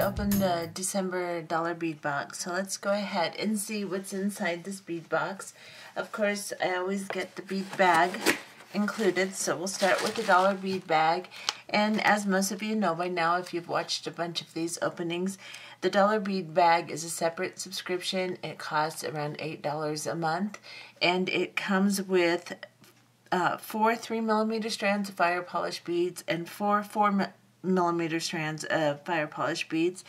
open the December dollar bead box. So let's go ahead and see what's inside this bead box. Of course, I always get the bead bag included, so we'll start with the dollar bead bag. And as most of you know by now, if you've watched a bunch of these openings, the dollar bead bag is a separate subscription. It costs around $8 a month, and it comes with 4 3mm strands of fire polish beads and 4 4mm strands of fire polish beads.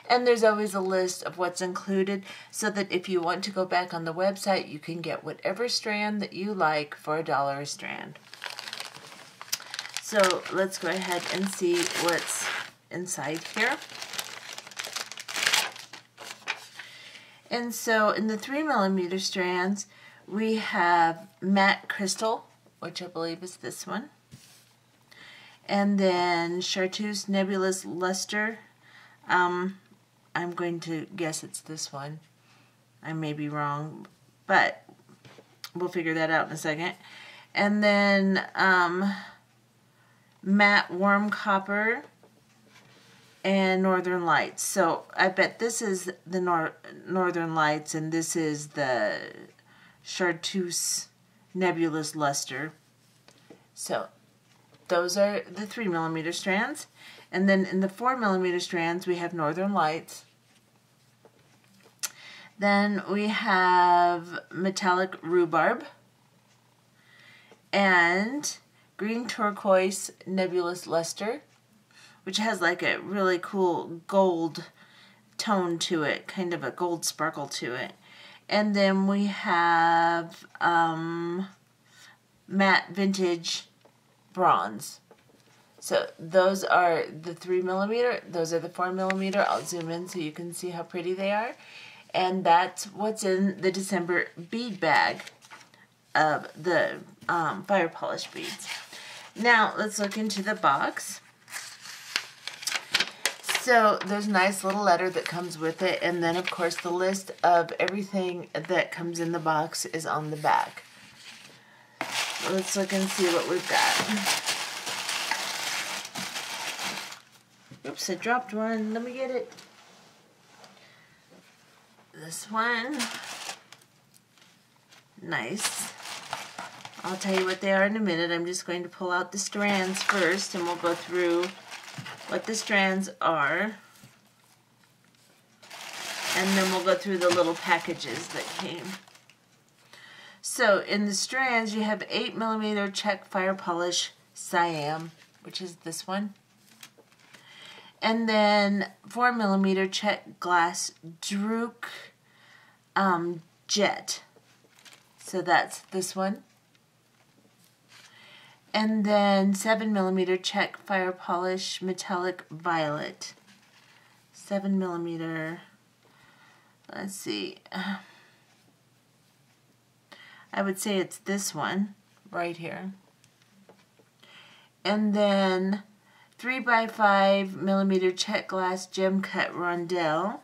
And there's always a list of what's included, so that if you want to go back on the website, you can get whatever strand that you like for $1 a strand. So let's go ahead and see what's inside here. And so in the 3mm strands, we have matte crystal, which I believe is this one. And then Chartreuse Nebulous Luster. I'm going to guess it's this one. I may be wrong, but we'll figure that out in a second. And then Matte Warm Copper and Northern Lights. So I bet this is the Northern Lights, and this is the Chartreuse Nebulous Luster. So those are the 3mm strands. And then in the 4mm strands, we have Northern Lights. Then we have Metallic Rhubarb and Green Turquoise Nebulous Luster, which has like a really cool gold tone to it, kind of a gold sparkle to it. And then we have Matte Vintage Bronze. So those are the 3mm, those are the 4mm. I'll zoom in so you can see how pretty they are. And that's what's in the December bead bag of the fire polish beads. Now let's look into the box. So there's a nice little letter that comes with it, and then of course the list of everything that comes in the box is on the back. So let's look and see what we've got. Oops, I dropped one. Let me get it. This one. Nice. I'll tell you what they are in a minute. I'm just going to pull out the strands first, and we'll go through what the strands are. And then we'll go through the little packages that came. So in the strands, you have 8mm Czech fire polish Siam, which is this one. And then 4mm Czech glass Druk Jet. So that's this one. And then 7mm Czech fire polish metallic violet. 7mm. Let's see. I would say it's this one right here. And then 3x5mm Czech glass gem cut rondelle.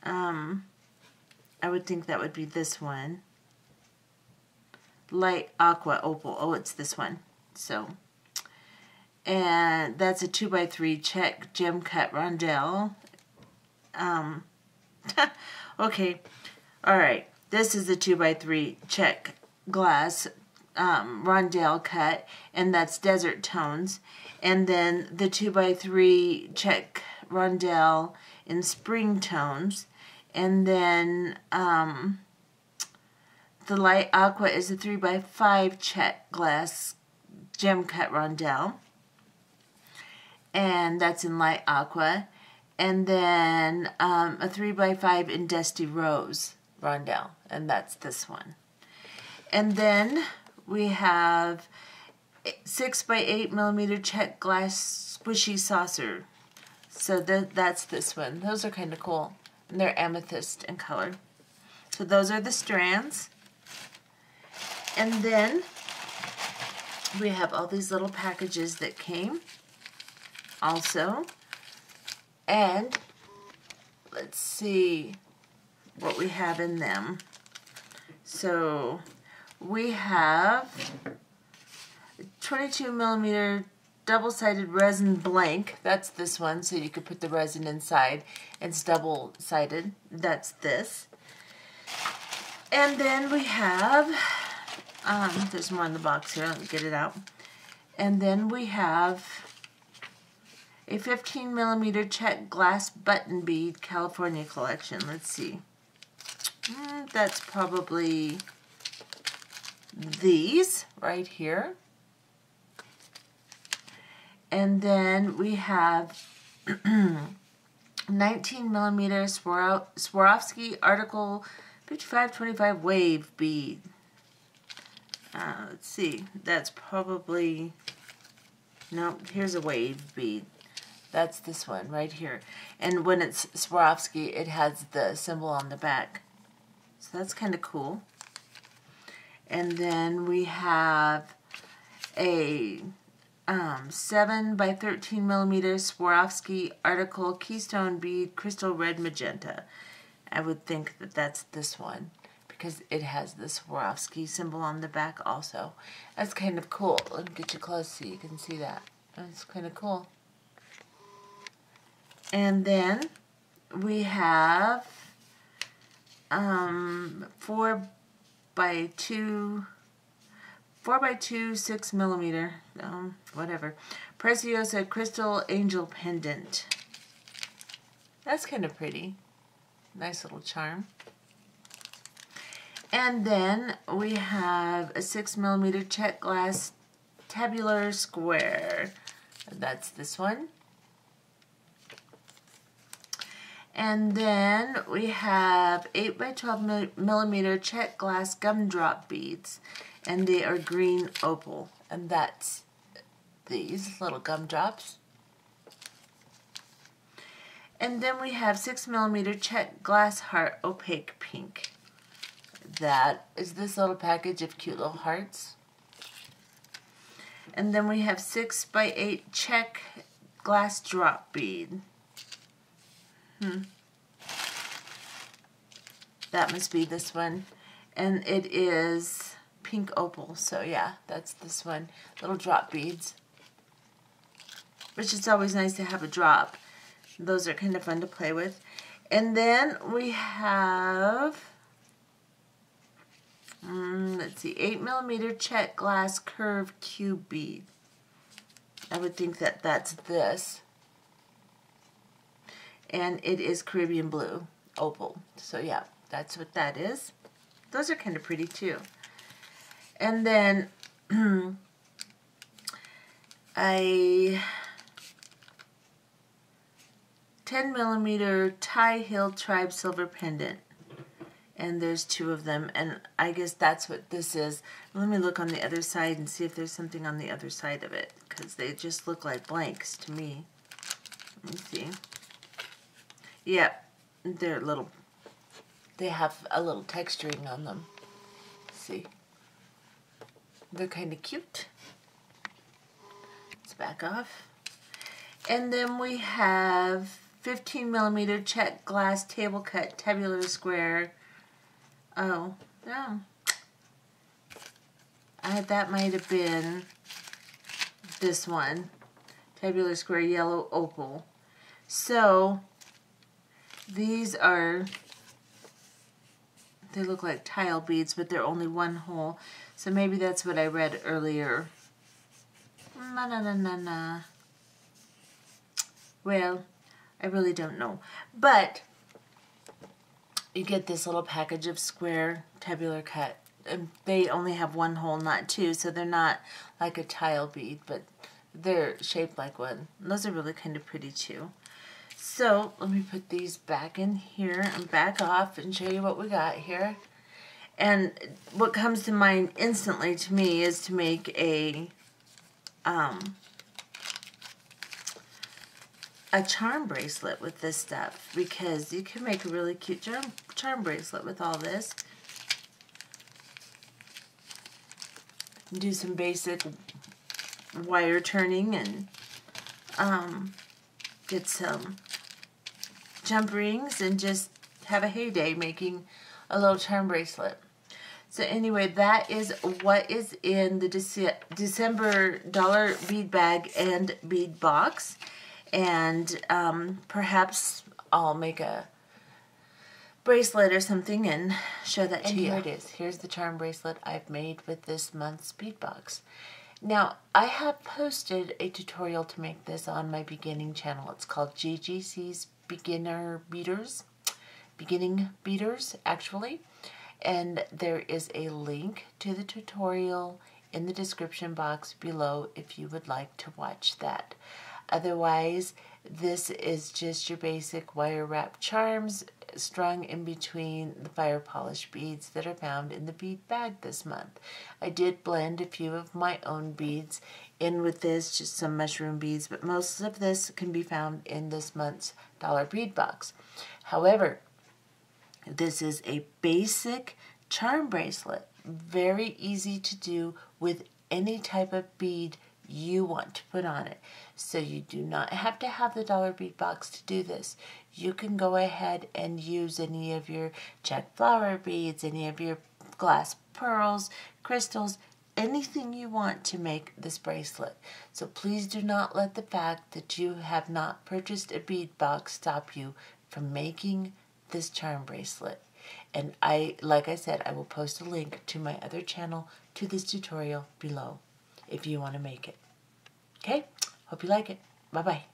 I would think that would be this one. Light aqua opal. Oh, it's this one. So, and that's a 2x3 Czech gem cut rondelle. Okay, all right. This is a 2x3 Czech glass rondelle cut, and that's desert tones. And then the 2x3 Czech rondelle in spring tones. And then the light aqua is a 3x5 Czech glass gem cut rondelle. And that's in light aqua. And then a 3x5 in dusty rose rondelle. And that's this one. And then we have 6x8mm Czech glass squishy saucer. So that's this one. Those are kind of cool. And they're amethyst in color. So those are the strands. And then we have all these little packages that came also. And let's see what we have in them. So we have 22mm double-sided resin blank. That's this one, so you could put the resin inside. It's double-sided. That's this. And then we have, there's more in the box here. Let me get it out. And then we have a 15 millimeter Czech glass button bead California collection. Let's see. That's probably these right here. And then we have 19 millimeter Swarovski Article 5525 wave bead. Let's see. That's probably, no, here's a wave bead. That's this one right here. And when it's Swarovski, it has the symbol on the back. So that's kind of cool. And then we have a 7 by 13 millimeter Swarovski Article Keystone Bead Crystal Red Magenta. I would think that that's this one because it has the Swarovski symbol on the back also. That's kind of cool. Let me get you close so you can see that. That's kind of cool. And then we have 4 by 2 6 millimeter, whatever, Preciosa Crystal Angel Pendant. That's kind of pretty. Nice little charm. And then we have a 6 millimeter Czech glass tabular square. That's this one. And then we have 8 by 12 millimeter Czech glass gumdrop beads. And they are green opal. And that's these little gumdrops. And then we have 6 millimeter Czech glass heart opaque pink. That is this little package of cute little hearts. And then we have 6 by 8 Czech glass drop bead. That must be this one. And it is pink opal. So yeah, that's this one. Little drop beads. Which is always nice to have a drop. Those are kind of fun to play with. And then we have, let's see, 8 millimeter Czech glass curve cube bead. I would think that that's this. And it is Caribbean blue opal. So yeah, that's what that is. Those are kind of pretty too. And then a 10 millimeter Tie Hill Tribe silver pendant. And there's 2 of them. And I guess that's what this is. Let me look on the other side and see if there's something on the other side of it. Because they just look like blanks to me. Let me see. Yep, they're little, they have a little texturing on them. See, they're kind of cute. Let's back off. And then we have 15 millimeter Czech glass table cut tabular square. Oh, yeah. That might have been this one. Tabular square yellow opal. So these are, they look like tile beads, but they're only one hole. So maybe that's what I read earlier. Well, I really don't know. But you get this little package of square tabular cut. And they only have one hole, not 2, so they're not like a tile bead, but they're shaped like one. And those are really kind of pretty too. So let me put these back in here and back off and show you what we got here. And what comes to mind instantly to me is to make a charm bracelet with this stuff, because you can make a really cute charm bracelet with all this. Do some basic wire turning and get some jump rings and just have a heyday making a little charm bracelet. So anyway, that is what is in the December dollar bead bag and bead box. And perhaps I'll make a bracelet or something and show that to you. Here it is. Here's the charm bracelet I've made with this month's bead box. Now, I have posted a tutorial to make this on my beginning channel. It's called GGC's Beginning Beaders, actually. And there is a link to the tutorial in the description box below if you would like to watch that. Otherwise, this is just your basic wire wrap charms strung in between the fire polished beads that are found in the bead bag this month. I did blend a few of my own beads in with this, just some mushroom beads, but most of this can be found in this month's dollar bead box. However, this is a basic charm bracelet, very easy to do with any type of bead you want to put on it. So you do not have to have the dollar bead box to do this. You can go ahead and use any of your Czech flower beads, any of your glass pearls, crystals, anything you want to make this bracelet. So please do not let the fact that you have not purchased a bead box stop you from making this charm bracelet. And like I said, I will post a link to my other channel to this tutorial below if you want to make it. Okay? Hope you like it. Bye-bye.